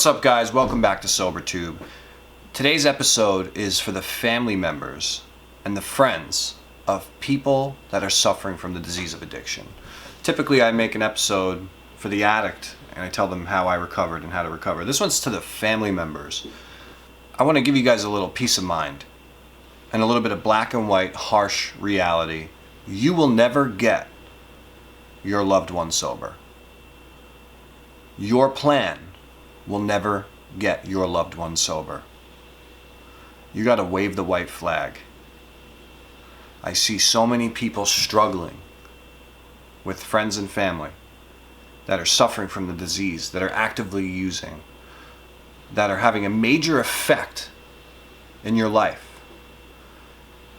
What's up, guys? Welcome back to SoberTube. Today's episode is for the family members and the friends of people that are suffering from the disease of addiction. Typically, I make an episode for the addict and I tell them how I recovered and how to recover. This one's to the family members. I want to give you guys a little peace of mind and a little bit of black and white, harsh reality. You will never get your loved one sober. Your plan will never get your loved one sober. You got to wave the white flag. I see so many people struggling with friends and family that are suffering from the disease, that are actively using, that are having a major effect in your life.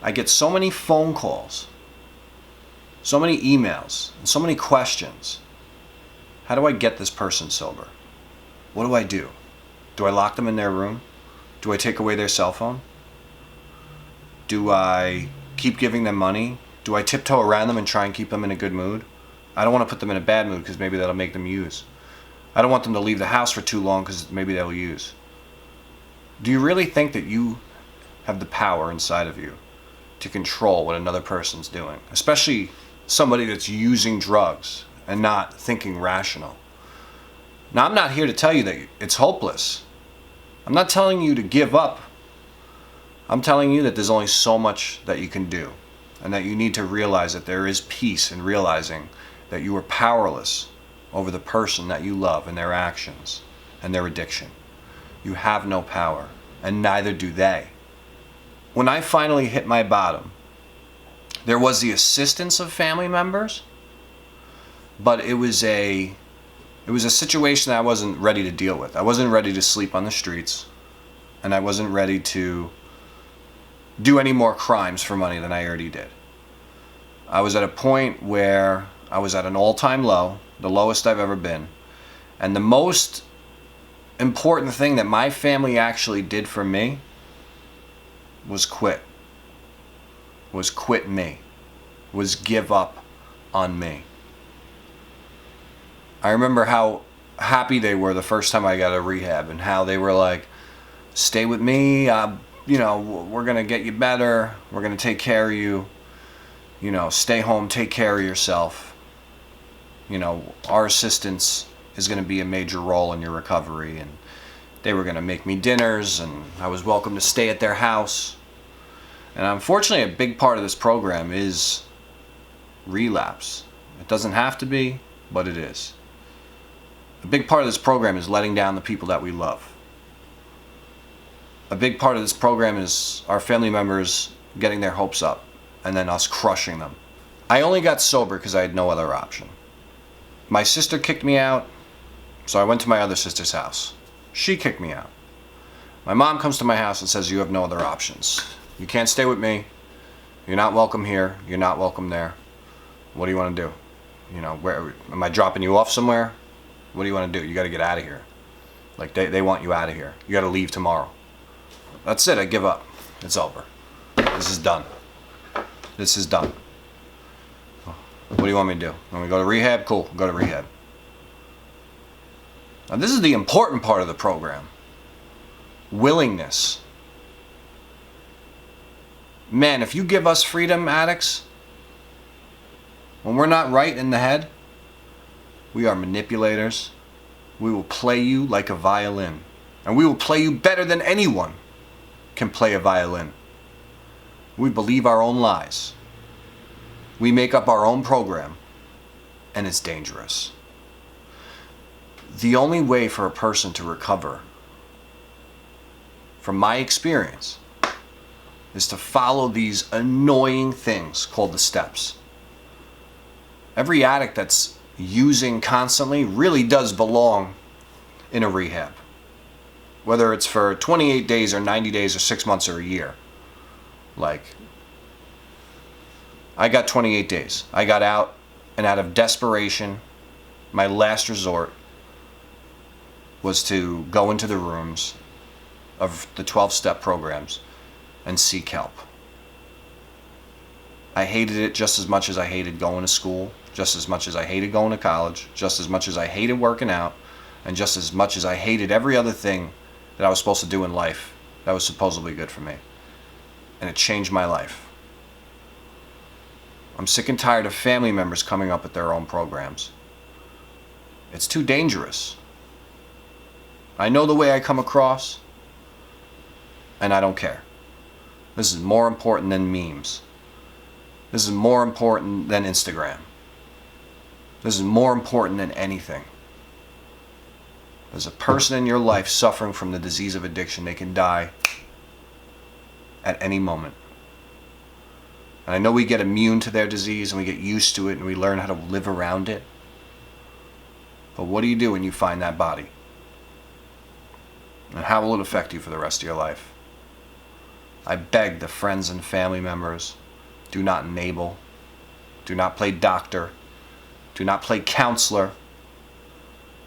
I get so many phone calls, so many emails, and so many questions. How do I get this person sober? What do I do? Do I lock them in their room? Do I take away their cell phone? Do I keep giving them money? Do I tiptoe around them and try and keep them in a good mood? I don't want to put them in a bad mood because maybe that'll make them use. I don't want them to leave the house for too long because maybe they'll use. Do you really think that you have the power inside of you to control what another person's doing? Especially somebody that's using drugs and not thinking rational. Now, I'm not here to tell you that it's hopeless. I'm not telling you to give up. I'm telling you that there's only so much that you can do, and that you need to realize that there is peace in realizing that you are powerless over the person that you love and their actions and their addiction. You have no power, and neither do they. When I finally hit my bottom, there was the assistance of family members, but it was a situation that I wasn't ready to deal with. I wasn't ready to sleep on the streets, and I wasn't ready to do any more crimes for money than I already did. I was at a point where I was at an all-time low, the lowest I've ever been, and the most important thing that my family actually did for me was quit me, was give up on me. I remember how happy they were the first time I got a rehab, and how they were like, stay with me, we're going to get you better, we're going to take care of you, stay home, take care of yourself. Our assistance is going to be a major role in your recovery. And they were going to make me dinners, and I was welcome to stay at their house. And unfortunately, a big part of this program is relapse. It doesn't have to be, but it is. A big part of this program is letting down the people that we love. A big part of this program is our family members getting their hopes up and then us crushing them. I only got sober because I had no other option. My sister kicked me out, so I went to my other sister's house. She kicked me out. My mom comes to my house and says, you have no other options. You can't stay with me. You're not welcome here. You're not welcome there. What do you want to do? Where am I dropping you off somewhere? What do you want to do? You got to get out of here. Like, they want you out of here. You got to leave tomorrow. That's it. I give up. It's over. This is done. This is done. What do you want me to do? Want me to go to rehab? Cool. Go to rehab. Now, this is the important part of the program. Willingness. Man, if you give us freedom, addicts, when we're not right in the head, we are manipulators. We will play you like a violin. And we will play you better than anyone can play a violin. We believe our own lies. We make up our own program. And it's dangerous. The only way for a person to recover, from my experience, is to follow these annoying things called the steps. Every addict that's using constantly really does belong in a rehab, whether it's for 28 days or 90 days or 6 months or a year. Like, I got 28 days. I got out, and out of desperation, my last resort was to go into the rooms of the 12-step programs and seek help. I hated it just as much as I hated going to school, just as much as I hated going to college, just as much as I hated working out. And just as much as I hated every other thing that I was supposed to do in life, that was supposedly good for me. And it changed my life. I'm sick and tired of family members coming up with their own programs. It's too dangerous. I know the way I come across, and I don't care. This is more important than memes. This is more important than Instagram. This is more important than anything. There's a person in your life suffering from the disease of addiction. They can die at any moment. And I know we get immune to their disease and we get used to it and we learn how to live around it. But what do you do when you find that body? And how will it affect you for the rest of your life? I beg the friends and family members, do not enable, do not play doctor, do not play counselor.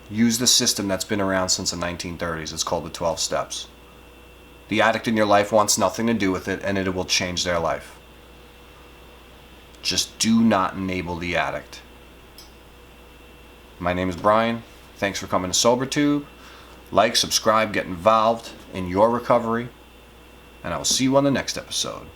Use the system that's been around since the 1930s. It's called the 12 steps. The addict in your life wants nothing to do with it, and it will change their life. Just do not enable the addict. My name is Brian. Thanks for coming to SoberTube. Like, subscribe, get involved in your recovery, and I will see you on the next episode.